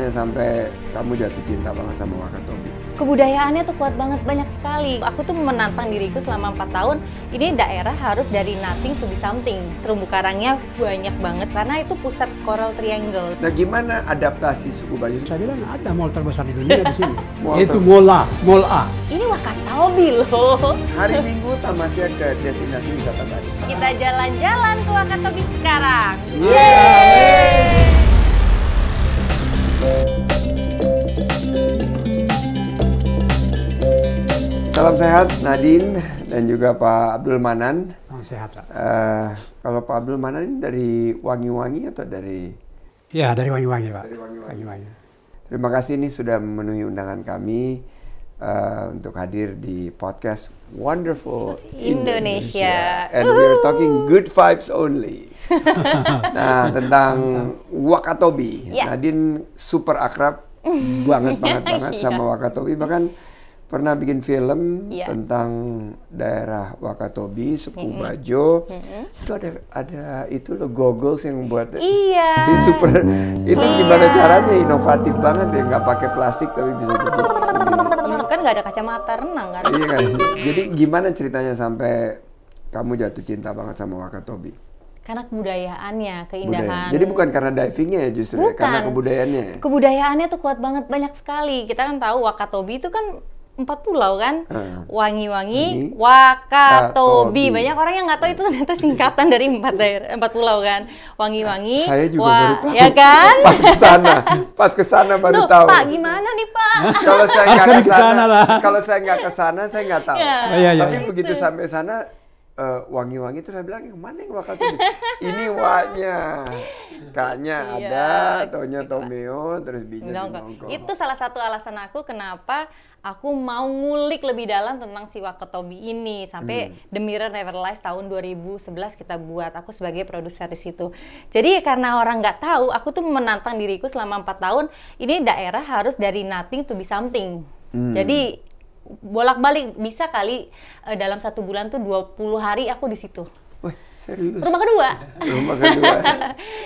ceritanya sampai kamu jatuh cinta banget sama Wakatobi? Kebudayaannya tuh kuat banget, banyak sekali. Aku tuh menantang diriku selama 4 tahun, ini daerah harus dari nothing to be something. Terumbu karangnya banyak banget, karena itu pusat Coral Triangle. Nah, gimana adaptasi suku Bajo? Saya bilang ada mall terbesar di dunia di sini. Mall Itu Mall A. Ini Wakatobi loh. Hari Minggu Tamasya ke destinasi wisata tadi. Kita jalan-jalan ke Wakatobi sekarang. Yeay! Salam sehat Nadine dan juga Pak Abdul Manan. Salam sehat, Pak. Kalau Pak Abdul Manan ini dari Wangi-Wangi atau dari? Ya, dari Wangi-Wangi, Pak. Dari Wangi-Wangi. Wangi-Wangi. Terima kasih nih sudah memenuhi undangan kami untuk hadir di podcast Wonderful Indonesia. And we're talking good vibes only. Nah, tentang Wakatobi. Ya. Nadine super akrab banget sama Wakatobi. Bahkan pernah bikin film tentang daerah Wakatobi, suku Bajo. Itu ada itu loh goggles yang buat Iya. super. Itu gimana caranya? Inovatif banget ya, nggak pakai plastik tapi bisa jadi sendiri. Kan nggak ada kacamata renang kan? Iya kan. Jadi gimana ceritanya sampai kamu jatuh cinta banget sama Wakatobi? Karena kebudayaannya, Budaya. keindahan. Jadi bukan karena divingnya ya justru, ya, karena kebudayaannya. Kebudayaannya tuh kuat banget, banyak sekali. Kita kan tahu Wakatobi itu kan 4 pulau kan, Wangi-Wangi, Wakatobi. Banyak orang yang nggak tahu itu ternyata singkatan dari 4 pulau kan, Wangi-Wangi. Saya juga baru tahu. Ya kan? Pas kesana baru Tuh, tahu. Pak, gimana nih Pak? Kalau saya nggak Harusnya kesana, kesana lah. kalau saya nggak kesana, saya nggak tahu. Ya. Iya. Tapi begitu sampai sana, Wangi-Wangi itu saya bilang, yang mana yang Wakatobi? Ini Waknya, K-nya ada, taunya Tomeo, terus B-nya Binongko. Itu salah satu alasan aku kenapa aku mau ngulik lebih dalam tentang si Wakatobi ini sampai The Mirror Never Lies tahun 2011 kita buat, aku sebagai produser di situ. Jadi karena orang nggak tahu, aku tuh menantang diriku selama 4 tahun, ini daerah harus dari nothing to be something. Jadi bolak-balik bisa kali dalam 1 bulan tuh 20 hari aku di situ. Wih, serius? Rumah kedua. Rumah kedua.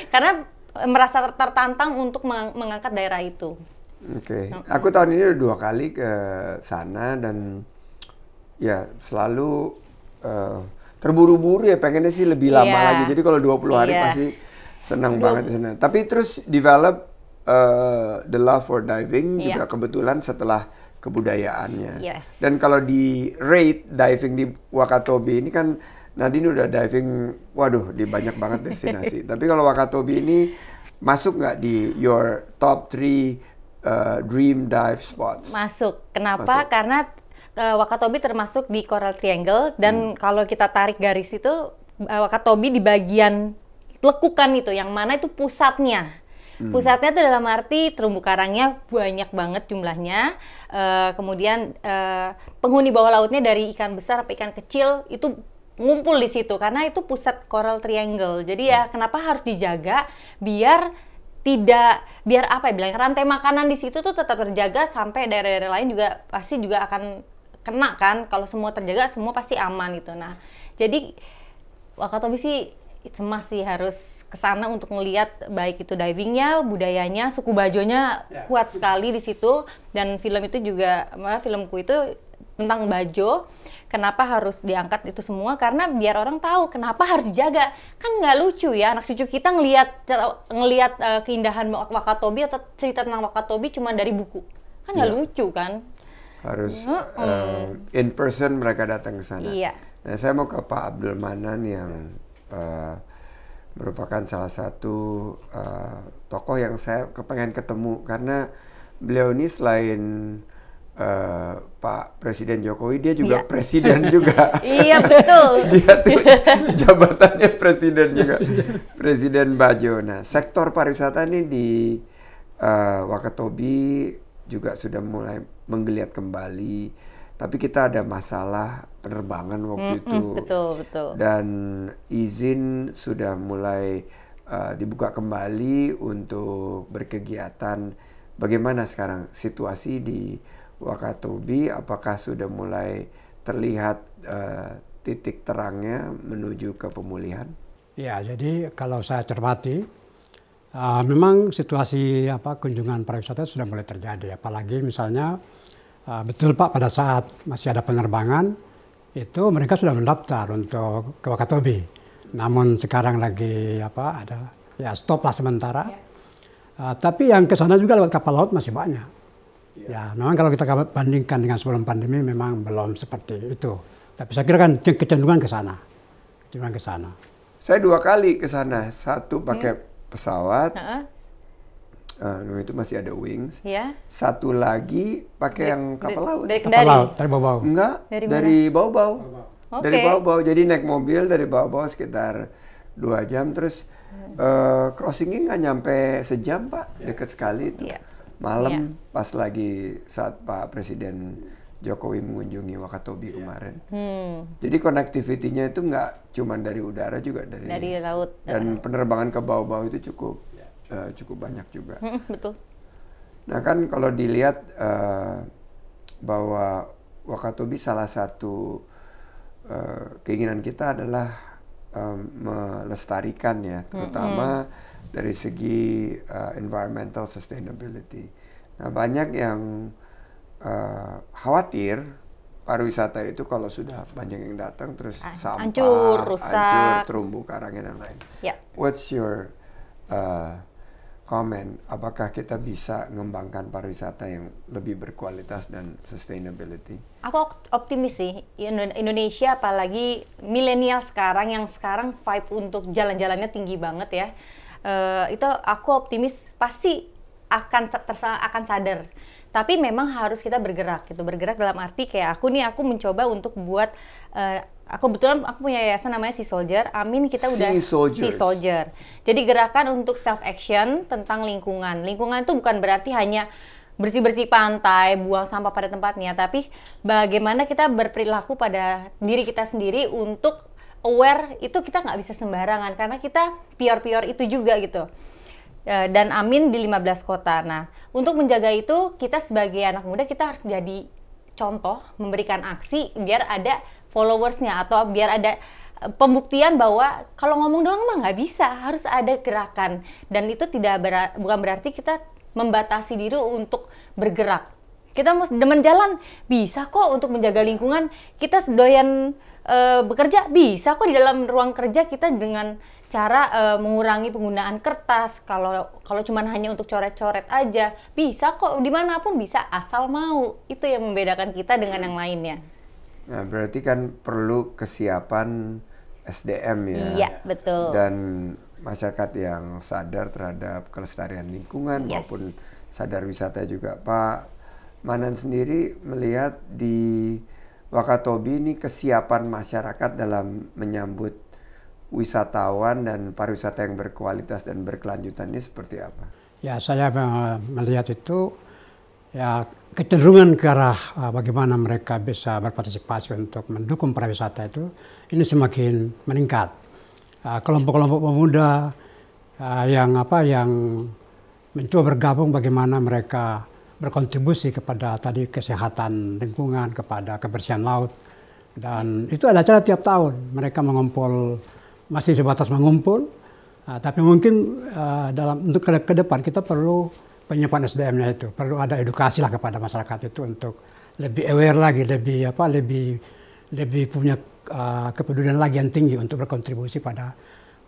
Karena merasa tertantang untuk mengangkat daerah itu. Oke, aku tahun ini udah 2 kali ke sana dan ya selalu terburu-buru ya, pengennya sih lebih lama lagi. Jadi kalau 20 hari pasti senang banget di sana. Tapi terus develop the love for diving juga kebetulan setelah kebudayaannya. Dan kalau di rate diving di Wakatobi ini kan Nadine udah diving, waduh, di banyak banget destinasi. Tapi kalau Wakatobi ini masuk nggak di your top 3 dream dive spots? Masuk. Kenapa? Karena Wakatobi termasuk di Coral Triangle dan kalau kita tarik garis itu Wakatobi di bagian lekukan itu, yang mana itu pusatnya. Pusatnya itu dalam arti terumbu karangnya banyak banget jumlahnya. Kemudian penghuni bawah lautnya dari ikan besar sampai ikan kecil itu ngumpul di situ karena itu pusat Coral Triangle. Jadi ya kenapa harus dijaga biar apa ya bilang, rantai makanan di situ tuh tetap terjaga sampai daerah-daerah lain juga pasti juga akan kena kan. Kalau semua terjaga semua pasti aman gitu. Nah, jadi Wakatobi sih cemas sih, harus kesana untuk ngelihat baik itu divingnya, budayanya, suku Bajonya kuat sekali di situ. Dan film itu juga, filmku itu tentang Bajo. Kenapa harus diangkat itu semua? Karena biar orang tahu kenapa harus dijaga. Kan nggak lucu ya anak cucu kita ngelihat keindahan Wakatobi atau cerita tentang Wakatobi cuma dari buku. Kan nggak lucu kan? Harus in person mereka datang ke sana. Iya. Nah, saya mau ke Pak Abdul Manan yang merupakan salah satu tokoh yang saya kepengen ketemu karena beliau ini selain Pak Presiden Jokowi, dia juga presiden juga. Iya, betul. Dia tuh jabatannya presiden juga, Presiden Bajo. Nah, sektor pariwisata ini di Wakatobi juga sudah mulai menggeliat kembali. Tapi kita ada masalah penerbangan waktu itu. Betul. Dan izin sudah mulai dibuka kembali untuk berkegiatan. Bagaimana sekarang situasi di Wakatobi? Apakah sudah mulai terlihat titik terangnya menuju ke pemulihan? Ya, jadi kalau saya cermati, Memang situasi kunjungan pariwisata sudah mulai terjadi, apalagi misalnya betul Pak pada saat masih ada penerbangan itu mereka sudah mendaftar untuk ke Wakatobi. Namun sekarang lagi ada ya stop lah sementara. Tapi yang ke sana juga lewat kapal laut masih banyak. Ya, memang kalau kita bandingkan dengan sebelum pandemi memang belum seperti itu. Tapi saya kira kan kecenderungan ke sana. Kecenderungan ke sana. Saya 2 kali ke sana, satu pakai pesawat. Itu masih ada wings. Ya. Satu lagi pakai yang kapal laut. Dari Kapal Kendari. laut, dari Bau-Bau. Enggak, dari Bau-Bau. Oke. Dari Bau-Bau. Jadi naik mobil dari Bau-Bau sekitar 2 jam, terus crossingnya nggak nyampe sejam Pak, dekat sekali itu. Malam pas lagi saat Pak Presiden Jokowi mengunjungi Wakatobi kemarin. Jadi konektivitinya itu nggak cuma dari udara, juga dari laut. Dan penerbangan ke Bau-Bau itu cukup banyak juga. Betul. Nah kan kalau dilihat bahwa Wakatobi salah satu keinginan kita adalah melestarikan ya, terutama dari segi environmental sustainability. Nah banyak yang khawatir pariwisata itu kalau sudah banyak yang datang terus sampah, hancur, rusak, terumbu karang dan lain. Yeah. What's your comment? Apakah kita bisa mengembangkan pariwisata yang lebih berkualitas dan sustainability? Aku optimis sih, Indonesia apalagi milenial sekarang yang sekarang vibe untuk jalan-jalannya tinggi banget ya. Itu aku optimis pasti akan sadar. Tapi memang harus kita bergerak gitu. Bergerak dalam arti kayak aku mencoba untuk buat aku punya yayasan namanya Sea Soldier. Amin, kita udah Sea Soldier. Jadi gerakan untuk self action tentang lingkungan. Lingkungan itu bukan berarti hanya bersih-bersih pantai, buang sampah pada tempatnya, tapi bagaimana kita berperilaku pada diri kita sendiri untuk aware itu kita nggak bisa sembarangan karena kita pior-pior itu juga gitu. Dan Amin di 15 kota. Nah, untuk menjaga itu kita sebagai anak muda kita harus jadi contoh, memberikan aksi biar ada followersnya atau biar ada pembuktian bahwa kalau ngomong doang mah nggak bisa, harus ada gerakan. Dan itu bukan berarti kita membatasi diri untuk bergerak. Kita mau demen jalan, bisa kok untuk menjaga lingkungan. Kita doyan bekerja, bisa kok di dalam ruang kerja kita dengan cara mengurangi penggunaan kertas. Kalau cuman hanya untuk coret-coret aja, bisa kok dimanapun bisa asal mau. Itu yang membedakan kita dengan yang lainnya. Nah, berarti kan perlu kesiapan SDM ya. Iya, betul. Dan masyarakat yang sadar terhadap kelestarian lingkungan maupun sadar wisata juga. Pak Manan sendiri melihat di Wakatobi ini kesiapan masyarakat dalam menyambut wisatawan dan pariwisata yang berkualitas dan berkelanjutan ini seperti apa? Ya, saya melihat itu ya kecenderungan ke arah bagaimana mereka bisa berpartisipasi untuk mendukung pariwisata itu ini semakin meningkat. Kelompok-kelompok pemuda yang mencoba bergabung bagaimana mereka berkontribusi kepada tadi kesehatan lingkungan, kepada kebersihan laut. Dan itu ada acara tiap tahun. Mereka mengumpul, masih sebatas mengumpul, tapi mungkin untuk ke depan kita perlu penyiapan SDM-nya itu. Perlu ada edukasi lah kepada masyarakat itu untuk lebih aware lagi, lebih punya kepedulian lagi yang tinggi untuk berkontribusi pada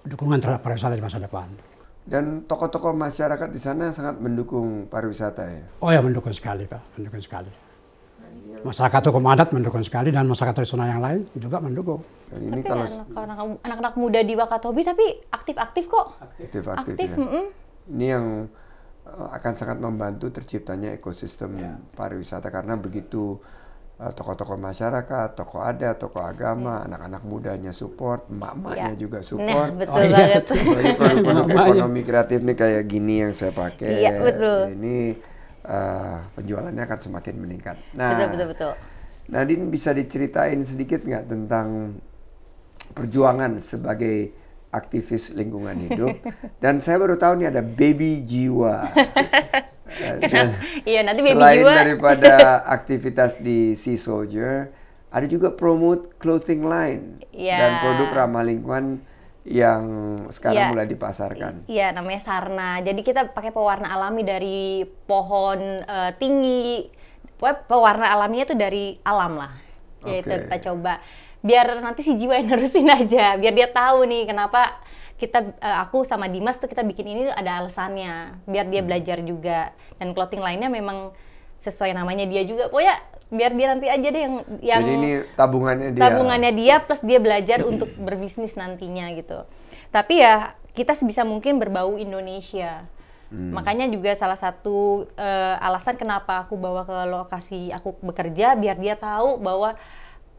dukungan terhadap pariwisata di masa depan. Dan tokoh-tokoh masyarakat di sana sangat mendukung pariwisata ya? Oh ya, mendukung sekali Pak, mendukung sekali. Masyarakat hukum adat mendukung sekali dan masyarakat tradisional yang lain juga mendukung. Dan ini tapi kalau anak-anak muda di Wakatobi tapi aktif-aktif kok. Aktif ya. Ini yang akan sangat membantu terciptanya ekosistem pariwisata karena begitu tokoh-tokoh masyarakat, tokoh adat, tokoh agama, anak-anak mudanya support, emak-emaknya juga support. Nah, betul banget. Produk-produk ekonomi kreatif nih kayak gini yang saya pakai. Iya, betul. Ini penjualannya akan semakin meningkat. Nah, betul. Nadine bisa diceritain sedikit nggak tentang perjuangan sebagai aktivis lingkungan hidup? Dan saya baru tahu nih ada Baby Jiwa. Iya, nanti Baby selain Jiwa daripada aktivitas di Sea Soldier, ada juga promote clothing line dan produk ramah lingkungan yang sekarang mulai dipasarkan. Iya, namanya Sarna. Jadi kita pakai pewarna alami dari pohon tinggi. Pokoknya pewarna alaminya tuh dari alam lah. Yaitu kita coba. Biar nanti si Jiwa yang nerusin aja. Biar dia tahu nih kenapa aku sama Dimas tuh kita bikin ini ada alasannya. Biar dia belajar juga. Dan clothing lainnya memang sesuai namanya dia juga. Pokoknya biar dia nanti aja deh yang jadi ini tabungannya dia plus dia belajar untuk berbisnis nantinya gitu. Tapi ya kita sebisa mungkin berbau Indonesia. Makanya juga salah satu alasan kenapa aku bawa ke lokasi aku bekerja, biar dia tahu bahwa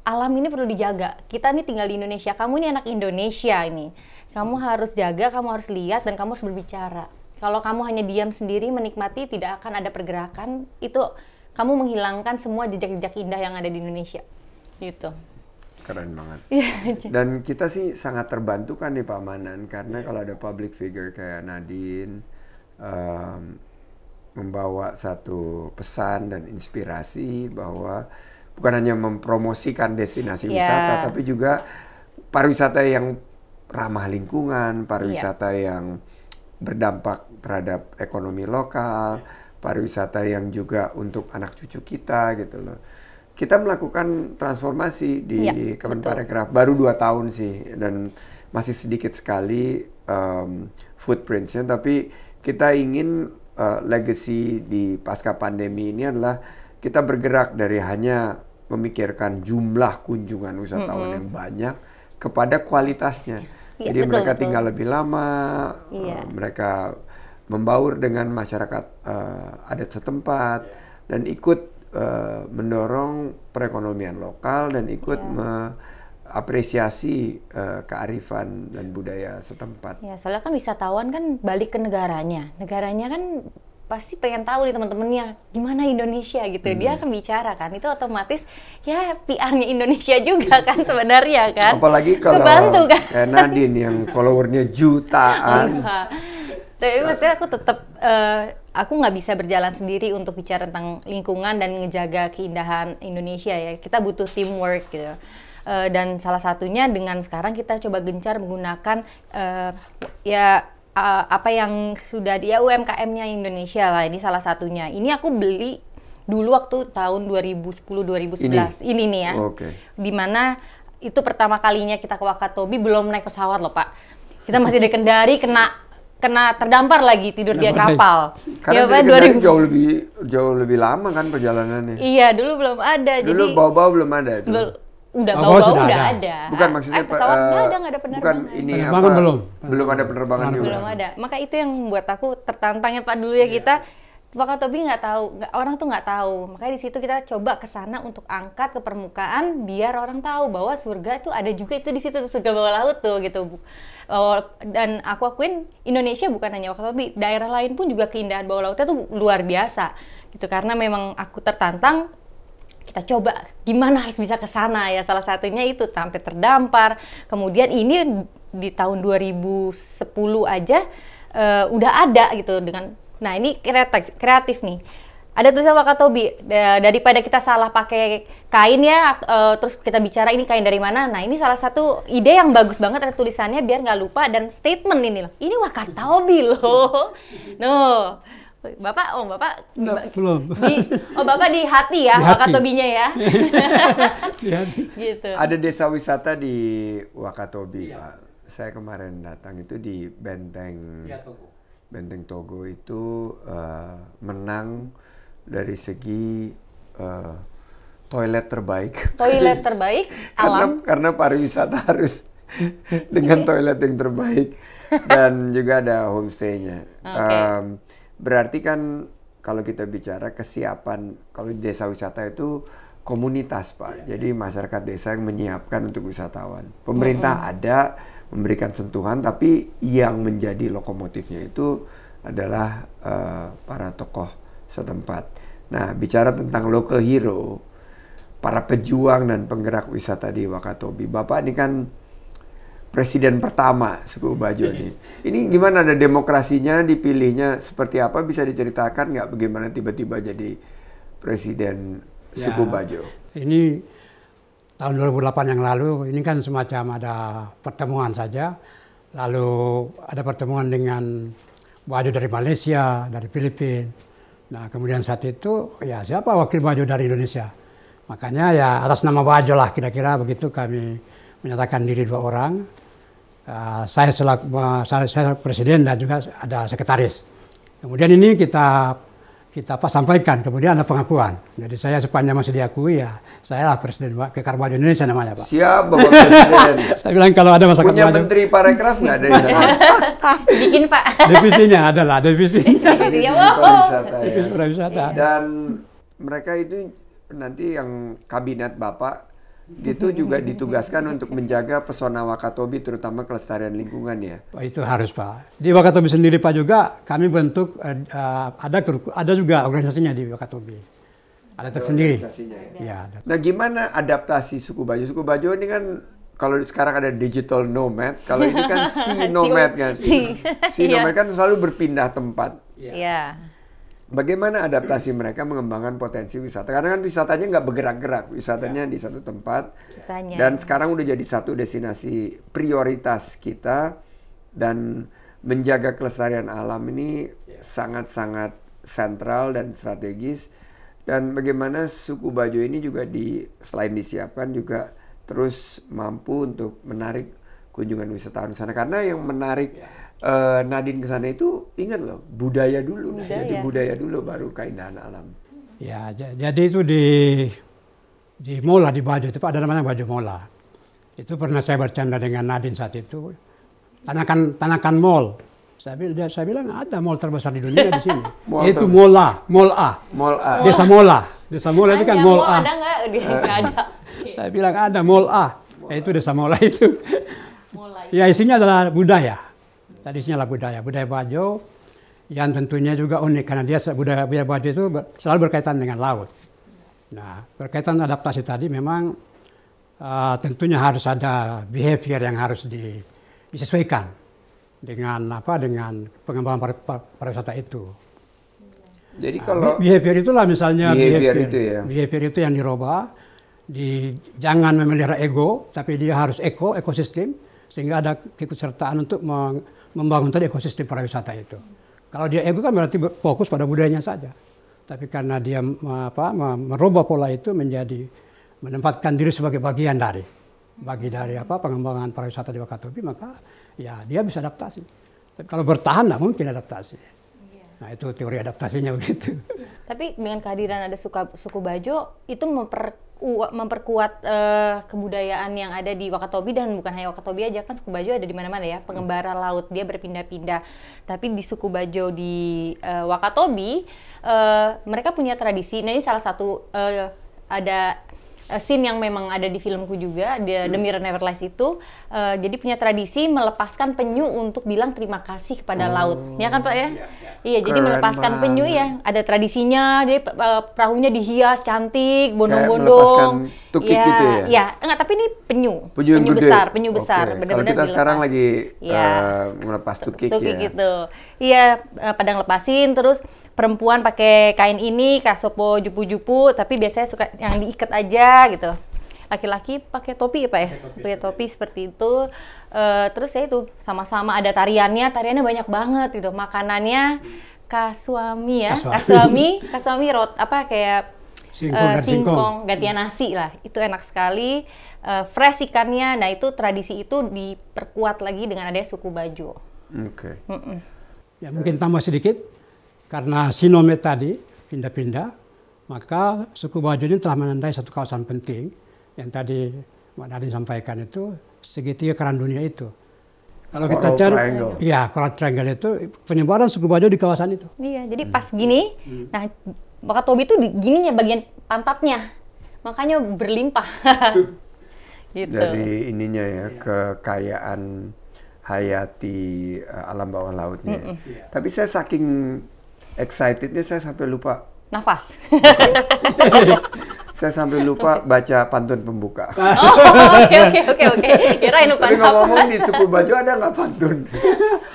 alam ini perlu dijaga. Kita nih tinggal di Indonesia, kamu ini anak Indonesia ini. Kamu harus jaga, kamu harus lihat, dan kamu harus berbicara. Kalau kamu hanya diam sendiri menikmati, tidak akan ada pergerakan, itu kamu menghilangkan semua jejak-jejak indah yang ada di Indonesia, gitu. Keren banget. Dan kita sih sangat terbantu kan nih Pak Manan, karena kalau ada public figure kayak Nadine membawa satu pesan dan inspirasi bahwa bukan hanya mempromosikan destinasi wisata, tapi juga pariwisata yang ramah lingkungan, pariwisata yang berdampak terhadap ekonomi lokal, pariwisata yang juga untuk anak cucu kita gitu loh. Kita melakukan transformasi di Kemenparekraf baru 2 tahun sih, dan masih sedikit sekali footprints-nya, tapi kita ingin legacy di pasca pandemi ini adalah kita bergerak dari hanya memikirkan jumlah kunjungan wisatawan yang banyak kepada kualitasnya. Jadi mereka tinggal lebih lama, mereka membaur dengan masyarakat adat setempat, dan ikut mendorong perekonomian lokal, dan ikut mengapresiasi kearifan dan budaya setempat. Ya, soalnya kan wisatawan kan balik ke negaranya kan pasti pengen tahu nih teman-temannya gimana Indonesia gitu. Dia akan bicara kan, itu otomatis ya PR-nya Indonesia juga kan sebenarnya kan. Apalagi kalau kebantu, kan? Kayak Nadine yang followernya jutaan. Tapi maksudnya aku tetap aku nggak bisa berjalan sendiri untuk bicara tentang lingkungan dan ngejaga keindahan Indonesia ya. Kita butuh teamwork gitu. Dan salah satunya dengan sekarang kita coba gencar menggunakan apa yang sudah dia UMKM-nya Indonesia lah, ini salah satunya. Ini aku beli dulu waktu tahun 2010-2011 ini nih ya. Dimana itu pertama kalinya kita ke Wakatobi belum naik pesawat loh Pak. Kita masih di Kendari, kena terdampar lagi tidur di kapal. Karena ya, Kendari jauh lebih lama kan perjalanannya. Iya, dulu belum ada. Dulu bau-bau belum ada itu. Udah bau-bau udah ada. Bukan maksudnya pesawat nggak ada penerbangan. Bukan ini belum ada penerbangan juga. Belum ada. Maka itu yang membuat aku tertantangnya Pak dulu ya kita. Wakatobi nggak tahu, orang tuh nggak tahu. Makanya di situ kita coba ke sana untuk angkat ke permukaan biar orang tahu bahwa surga itu ada juga itu di situ, surga bawah laut tuh gitu. Dan aku akuin Indonesia bukan hanya Wakatobi, daerah lain pun juga keindahan bawah lautnya tuh luar biasa gitu. Karena memang aku tertantang, kita coba gimana harus bisa ke sana ya. Salah satunya itu sampai terdampar. Kemudian ini di tahun 2010 aja udah ada gitu dengan. Nah ini kreatif nih. Ada tulisan Wakatobi, daripada kita salah pakai kain ya, terus kita bicara ini kain dari mana. Nah ini salah satu ide yang bagus banget ada tulisannya biar nggak lupa, dan statement ini loh. Ini Wakatobi loh. Bapak belum. Bapak di hati ya, Wakatobinya ya. Gitu. Ada desa wisata di Wakatobi, Pak. Saya kemarin datang itu di Benteng Togo itu menang dari segi toilet terbaik. Toilet terbaik alam. Karena pariwisata harus dengan toilet yang terbaik, dan juga ada homestay-nya. Berarti kan kalau kita bicara kesiapan, kalau di desa wisata itu komunitas Pak. Jadi masyarakat desa yang menyiapkan untuk wisatawan. Pemerintah ada memberikan sentuhan, tapi yang menjadi lokomotifnya itu adalah para tokoh setempat. Nah, bicara tentang local hero, para pejuang dan penggerak wisata di Wakatobi. Bapak ini kan presiden pertama suku Bajo nih. Ini gimana, ada demokrasinya, dipilihnya seperti apa? Bisa diceritakan nggak bagaimana tiba-tiba jadi presiden suku Bajo? Ini tahun 2008 yang lalu, ini kan semacam ada pertemuan saja Lalu ada pertemuan dengan Bajo dari Malaysia, dari Filipina. Nah kemudian saat itu ya siapa wakil Bajo dari Indonesia? Makanya ya atas nama Bajo lah kira-kira begitu kami menyatakan diri 2 orang. Saya selaku presiden dan juga ada sekretaris. Kemudian ini kita sampaikan, kemudian ada pengakuan. Jadi saya sepanjang masih diakui ya, saya lah presiden Kekar Bajo Indonesia namanya Pak. Siap Bapak Presiden. Saya bilang kalau ada masyarakat Punya Bajo. Menteri Parekraf nggak dari sana? Bikin Pak. Divisinya adalah divisinya. Divisinya, Divisi pariwisata ya. Divisi pariwisata. Dan mereka itu nanti yang kabinet Bapak gitu juga ditugaskan untuk menjaga pesona Wakatobi terutama kelestarian lingkungan ya. Itu harus Pak. Di Wakatobi sendiri Pak juga kami bentuk ada juga organisasinya di Wakatobi. Ada tersendiri. Ya. Ya. Nah gimana adaptasi suku Bajo? Suku Bajo ini kan kalau sekarang ada digital nomad, kalau ini kan sea nomad kan. Sea nomad kan selalu berpindah tempat. Iya. Bagaimana adaptasi mereka mengembangkan potensi wisata? Karena kan wisatanya nggak bergerak-gerak, wisatanya di satu tempat. Dan sekarang udah jadi satu destinasi prioritas kita dan menjaga kelestarian alam ini sangat-sangat sentral dan strategis. Dan bagaimana suku Bajo ini juga selain disiapkan juga terus mampu untuk menarik kunjungan wisatawan sana. Karena yang menarik Nadine ke sana itu ingat loh budaya dulu. Jadi budaya dulu baru keindahan alam. Ya, jadi itu di Mola di Bajo itu Pak ada namanya Bajo Mola. Itu pernah saya bercanda dengan Nadine saat itu. Tanahkan mall. Saya bilang ada mall terbesar di dunia di sini. Itu Mall A. Mall A. Desa Mola. Desa Mola itu kan Mall A. Ada nggak? Nggak ada. Saya bilang ada Mall A. Itu Desa Mola itu. Ya isinya adalah budaya. Tadi isinya adalah budaya Bajo yang tentunya juga unik karena dia budaya Bajo itu selalu berkaitan dengan laut. Nah, berkaitan adaptasi tadi memang tentunya harus ada behavior yang harus disesuaikan dengan pengembangan pariwisata itu. Jadi kalau behavior itulah misalnya behavior itu yang dirubah, jangan memelihara ego, tapi dia harus ekosistem sehingga ada keikutsertaan untuk membangun tadi ekosistem pariwisata itu. Kalau dia ego kan berarti fokus pada budayanya saja. Tapi karena dia merubah pola itu menjadi menempatkan diri sebagai bagian dari pengembangan pariwisata di Wakatobi, maka ya dia bisa adaptasi. Tapi kalau bertahan nggak mungkin adaptasi. Nah itu teori adaptasinya begitu. Tapi dengan kehadiran ada suku Bajo itu memperkuat kebudayaan yang ada di Wakatobi, dan bukan hanya Wakatobi aja, kan suku Bajo ada di mana-mana ya, pengembara laut, dia berpindah-pindah. Tapi di suku Bajo di Wakatobi mereka punya tradisi. Nah ini salah satu ada scene yang memang ada di filmku juga, The Mirror Never Lies itu, jadi punya tradisi melepaskan penyu untuk bilang terima kasih kepada laut, ya kan Pak ya? Iya, jadi melepaskan penyu ya, ada tradisinya, jadi perahunya dihias cantik, bondong-bondong. Melepaskan tukik gitu ya? Iya, enggak, tapi ini penyu besar, okay. Kalau kita sekarang lagi melepas tukik ya? Gitu. Iya, pada ngelepasin, terus perempuan pakai kain ini, kasopo jupu-jupu, tapi biasanya suka yang diikat aja gitu. Laki-laki pakai topi ya Pak ya? Pakai topi seperti itu. Terus ya itu sama-sama ada tariannya banyak banget gitu. Makanannya kasuami ya, kasuami kayak singkong gantian nasi lah. Itu enak sekali. Fresh ikannya. Nah itu tradisi itu diperkuat lagi dengan adanya suku Bajo. Oke. Ya mungkin tambah sedikit. Karena Sinome tadi pindah-pindah, maka suku Bajo ini telah menandai satu kawasan penting yang tadi Mbak Nadine sampaikan itu segitiga Karang Dunia itu. Kalau kita cari, Coral Triangle itu penyebaran suku Bajo di kawasan itu. Iya, jadi pas gini, nah Wakatobi itu gininya bagian pantatnya, makanya berlimpah. Gitu. Dari ininya ya, kekayaan hayati alam bawah lautnya. Tapi saya saking excitednya saya sampai lupa nafas. Saya sampai lupa baca pantun pembuka. Oke. Kirain lupa. Tapi ngomong-ngomong di suku Bajo ada nggak pantun?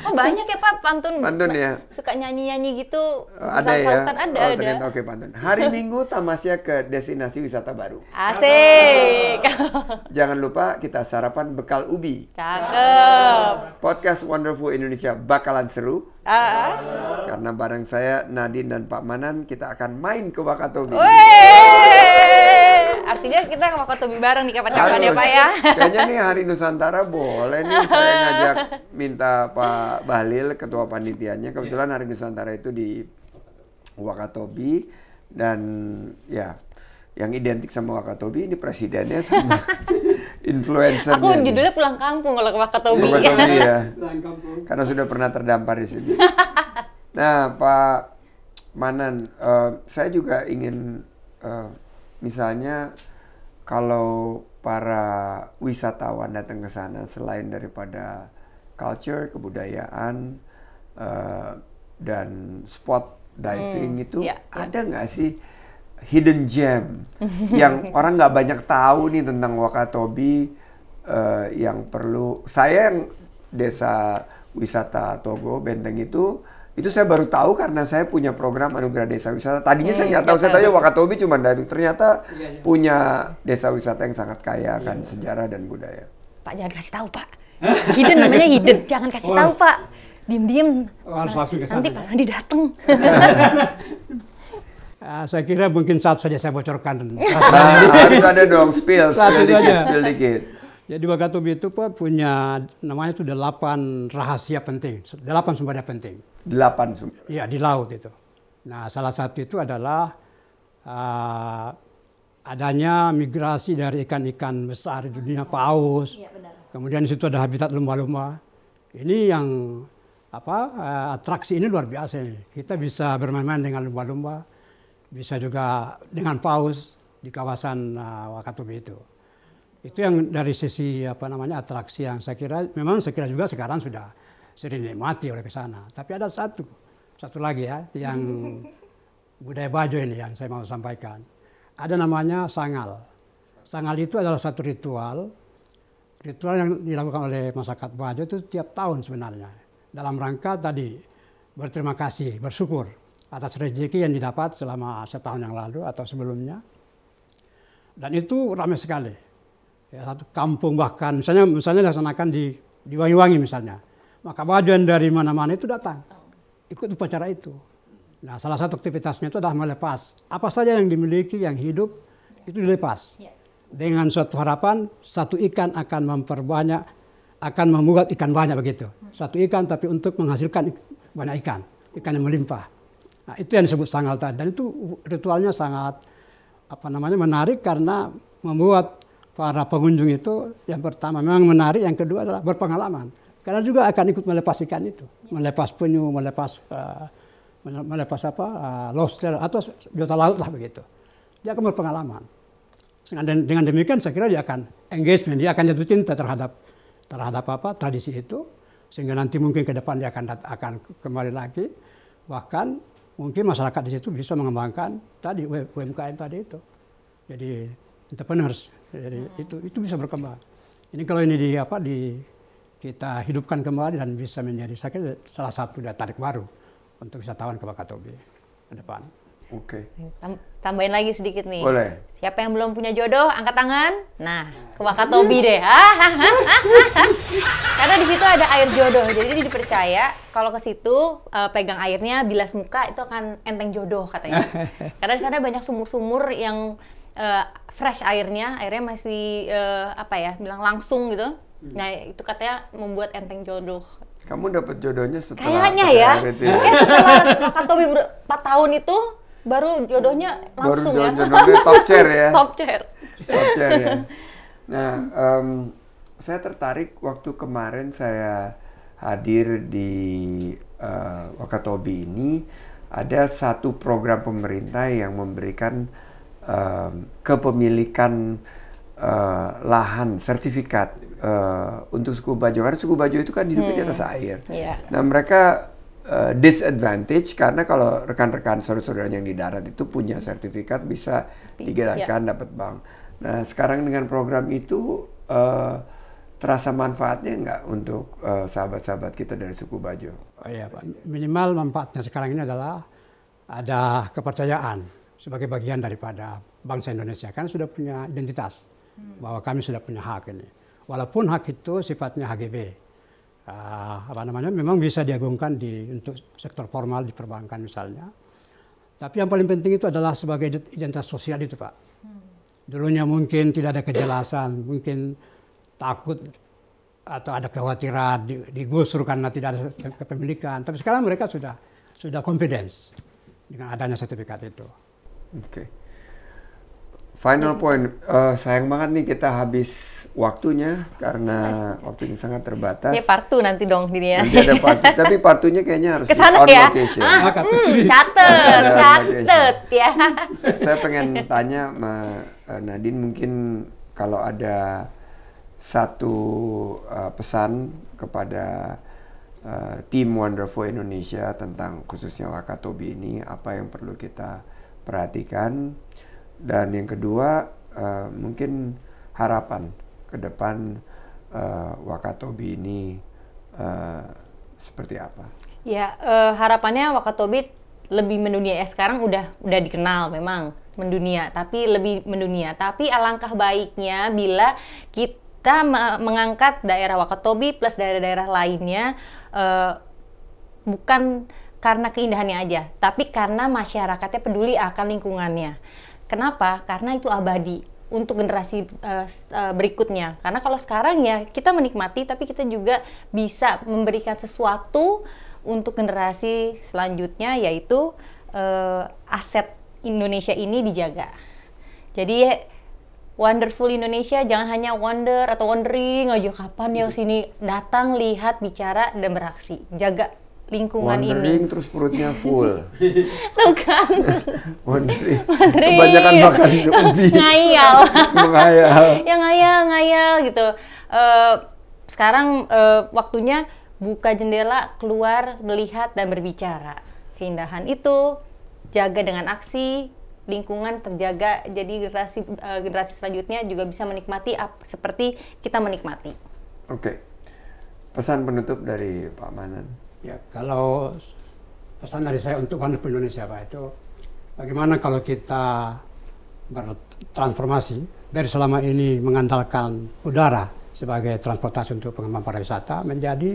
Oh banyak ya Pak pantun. Pantun ya. Suka nyanyi-nyanyi gitu. Ada ya. Ada. Ternyata oke pantun. Hari Minggu tamasya ke destinasi wisata baru. Asik. Jangan lupa kita sarapan bekal ubi. Cakep. Podcast Wonderful Indonesia bakalan seru. Karena bareng saya Nadine dan Pak Manan kita akan main ke Wakatobi. Artinya kita ke Wakatobi bareng nih kapan-kapan ya Pak ya. Kayaknya nih Hari Nusantara boleh nih saya ngajak minta Pak Bahlil ketua panitianya. Kebetulan Hari Nusantara itu di Wakatobi dan ya yang identik sama Wakatobi ini presidennya sama influencernya. Aku judulnya pulang kampung kalau ke Wakatobi. Wakatobi ya. Karena sudah pernah terdampar di sini. Nah, Pak Manan, saya juga ingin misalnya kalau para wisatawan datang ke sana selain daripada culture, kebudayaan dan spot diving itu ada nggak sih hidden gem yang orang nggak banyak tahu nih tentang Wakatobi yang perlu saya yang desa wisata Togo Benteng itu saya baru tahu karena saya punya program Anugerah Desa Wisata. Tadinya saya nggak tahu, saya tanya Wakatobi cuma diving. Ternyata punya desa wisata yang sangat kaya akan sejarah dan budaya. Pak jangan kasih tahu Pak. Hidden namanya hidden, jangan kasih tahu Pak. Diem-diem. Nanti Pak Sandi datang. Saya kira mungkin satu saja saya bocorkan. Harus ada dong, spill dikit. Jadi Wakatobi itu Pak punya namanya itu 8 rahasia penting, 8 sumber daya penting. 8 sumber? Iya, di laut itu. Nah, salah satu itu adalah adanya migrasi dari ikan-ikan besar di dunia paus. Iya, benar. Kemudian di situ ada habitat lumba-lumba. Ini yang atraksi ini luar biasa ini. Kita bisa bermain-main dengan lumba-lumba, bisa juga dengan paus di kawasan Wakatobi itu. Itu yang dari sisi atraksi yang saya kira juga sekarang sudah sering dinikmati oleh ke sana. Tapi ada satu lagi ya yang budaya Bajo ini yang saya mau sampaikan. Ada namanya sangal. Sangal itu adalah satu ritual yang dilakukan oleh masyarakat Bajo itu tiap tahun sebenarnya. Dalam rangka tadi berterima kasih, bersyukur atas rezeki yang didapat selama setahun yang lalu atau sebelumnya. Dan itu ramai sekali. Ya, satu kampung bahkan misalnya dilaksanakan di Wanyuwangi misalnya, maka bagian dari mana-mana itu datang ikut upacara itu. Nah, salah satu aktivitasnya itu adalah melepas apa saja yang dimiliki yang hidup itu dilepas dengan suatu harapan satu ikan akan membuat ikan banyak begitu. Satu ikan tapi untuk menghasilkan banyak ikan yang melimpah. Nah, itu yang disebut sangal tadi dan itu ritualnya sangat menarik karena membuat para pengunjung itu yang pertama memang menarik, yang kedua adalah berpengalaman. Karena juga akan ikut melepas ikan itu, melepas penyu, melepas lobster atau biota laut lah begitu. Dia akan berpengalaman. Dengan demikian saya kira dia akan engagement, dia akan jatuh cinta terhadap tradisi itu, sehingga nanti mungkin ke depan dia akan kembali lagi. Bahkan mungkin masyarakat di situ bisa mengembangkan tadi UMKM tadi itu. Jadi entrepreneurs. Jadi itu bisa berkembang. Ini kalau ini kita hidupkan kembali dan bisa menjadi salah satu daya tarik baru untuk wisatawan ke Wakatobi ke depan. Oke. Tambahin lagi sedikit nih. Boleh. Siapa yang belum punya jodoh, angkat tangan. Nah, ke Wakatobi deh. Karena di situ ada air jodoh. Jadi dipercaya kalau ke situ pegang airnya, bilas muka itu akan enteng jodoh katanya. Karena di sana banyak sumur-sumur yang fresh airnya masih bilang langsung gitu. Nah itu katanya membuat enteng jodoh. Kamu dapat jodohnya setelah kayaknya ya. Setelah Wakatobi 4 tahun itu baru jodohnya langsung jodohnya top chair ya. Top chair ya. Nah saya tertarik waktu kemarin saya hadir di Wakatobi ini ada satu program pemerintah yang memberikan kepemilikan lahan sertifikat untuk suku Bajo. Karena suku Bajo itu kan hidupnya di atas air. Nah mereka disadvantage karena kalau rekan-rekan saudara-saudara yang di darat itu punya sertifikat bisa digerakkan dapat bank. Nah sekarang dengan program itu terasa manfaatnya nggak untuk sahabat-sahabat kita dari suku Bajo? Oh iya Pak, minimal manfaatnya sekarang ini adalah ada kepercayaan sebagai bagian daripada bangsa Indonesia, kan sudah punya identitas bahwa kami sudah punya hak ini. Walaupun hak itu sifatnya HGB, memang bisa diagungkan untuk sektor formal di perbankan misalnya. Tapi yang paling penting itu adalah sebagai identitas sosial itu Pak. Dulunya mungkin tidak ada kejelasan, mungkin takut atau ada kekhawatiran digusur karena tidak ada kepemilikan. Tapi sekarang mereka sudah confidence dengan adanya sertifikat itu. Oke. Final point, sayang banget nih kita habis waktunya karena waktunya sangat terbatas. Ini part 2 nanti dong ini ya. Nanti ada part 2, tapi part 2-nya kayaknya harus kesana on ya? location. Catet ya. Saya pengen tanya sama Nadine, mungkin kalau ada satu pesan kepada tim Wonderful Indonesia tentang khususnya Wakatobi ini, apa yang perlu kita perhatikan, dan yang kedua mungkin harapan ke depan Wakatobi ini seperti apa? Ya, harapannya Wakatobi lebih mendunia ya. Sekarang udah dikenal memang mendunia, tapi lebih mendunia. Tapi alangkah baiknya bila kita mengangkat daerah Wakatobi plus daerah-daerah lainnya, bukan karena keindahannya aja, tapi karena masyarakatnya peduli akan lingkungannya. Kenapa? Karena itu abadi untuk generasi berikutnya. Karena kalau sekarang ya kita menikmati, tapi kita juga bisa memberikan sesuatu untuk generasi selanjutnya, yaitu aset Indonesia ini dijaga. Jadi Wonderful Indonesia jangan hanya wonder atau wondering aja kapan ya sini, datang, lihat, bicara, dan beraksi. Jaga lingkungan wondering ini. Terus perutnya full. Tuh kan. Wondering. Kebanyakan makan ubi. Ngayal. Menghayal. Ya ngayal gitu. Sekarang waktunya buka jendela, keluar, melihat, dan berbicara. Keindahan itu jaga dengan aksi, lingkungan terjaga, jadi generasi selanjutnya juga bisa menikmati seperti kita menikmati. Oke. Pesan penutup dari Pak Manan. Ya, kalau pesan dari saya untuk Wonderful Indonesia Pak, itu bagaimana kalau kita bertransformasi dari selama ini mengandalkan udara sebagai transportasi untuk pengembangan pariwisata menjadi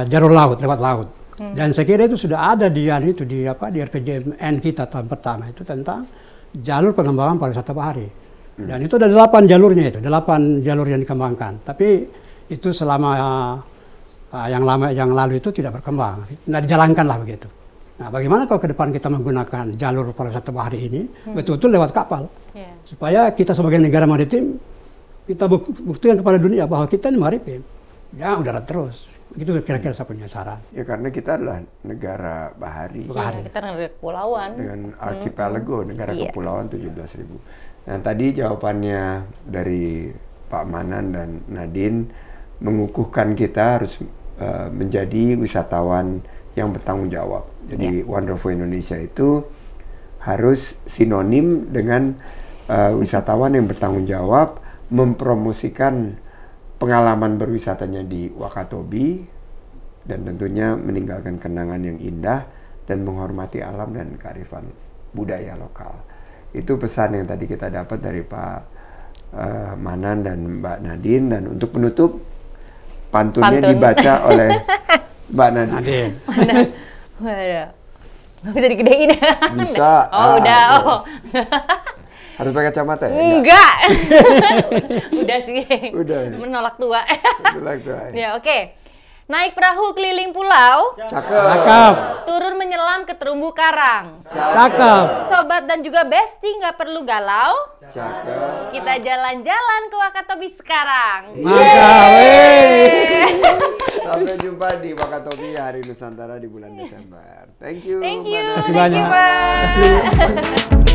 jalur laut, lewat laut. Dan saya kira itu sudah ada di RPJMN kita tahun pertama itu tentang jalur pengembangan pariwisata bahari. Dan itu ada 8 jalurnya itu, 8 jalur yang dikembangkan. Tapi itu selama yang lalu itu tidak berkembang, tidak dijalankanlah begitu. Nah, bagaimana kalau ke depan kita menggunakan jalur pariwisata bahari ini betul-betul lewat kapal, supaya kita sebagai negara maritim kita buktikan kepada dunia bahwa kita ini maritim, ya udara terus. Itu kira-kira saya punya saran. Ya karena kita adalah negara bahari. Ya, kita negara kepulauan. Dengan archipelago, negara kepulauan 17.000. Nah tadi jawabannya dari Pak Manan dan Nadine mengukuhkan kita harus menjadi wisatawan yang bertanggung jawab. Jadi Wonderful Indonesia itu harus sinonim dengan wisatawan yang bertanggung jawab, mempromosikan pengalaman berwisatanya di Wakatobi, dan tentunya meninggalkan kenangan yang indah dan menghormati alam dan kearifan budaya lokal. Itu pesan yang tadi kita dapat dari Pak Manan dan Mbak Nadine. Dan untuk penutup, pantunnya dibaca oleh Mbak Nadine. Nggak bisa digedein. Bisa. Oh udah. Harus pakai kacamata ya? Enggak. Udah sih. Udah. Menolak tua. Menolak tua. Ya, oke. Naik perahu keliling pulau. Cakep. Turun menyelam ke terumbu karang. Cakep. Sobat dan juga Besti nggak perlu galau. Cakep. Kita jalan-jalan ke Wakatobi sekarang. Sampai jumpa di Wakatobi Hari Nusantara di bulan Desember. Thank you. Thank you. Terima kasih banyak. Thank you, Pak.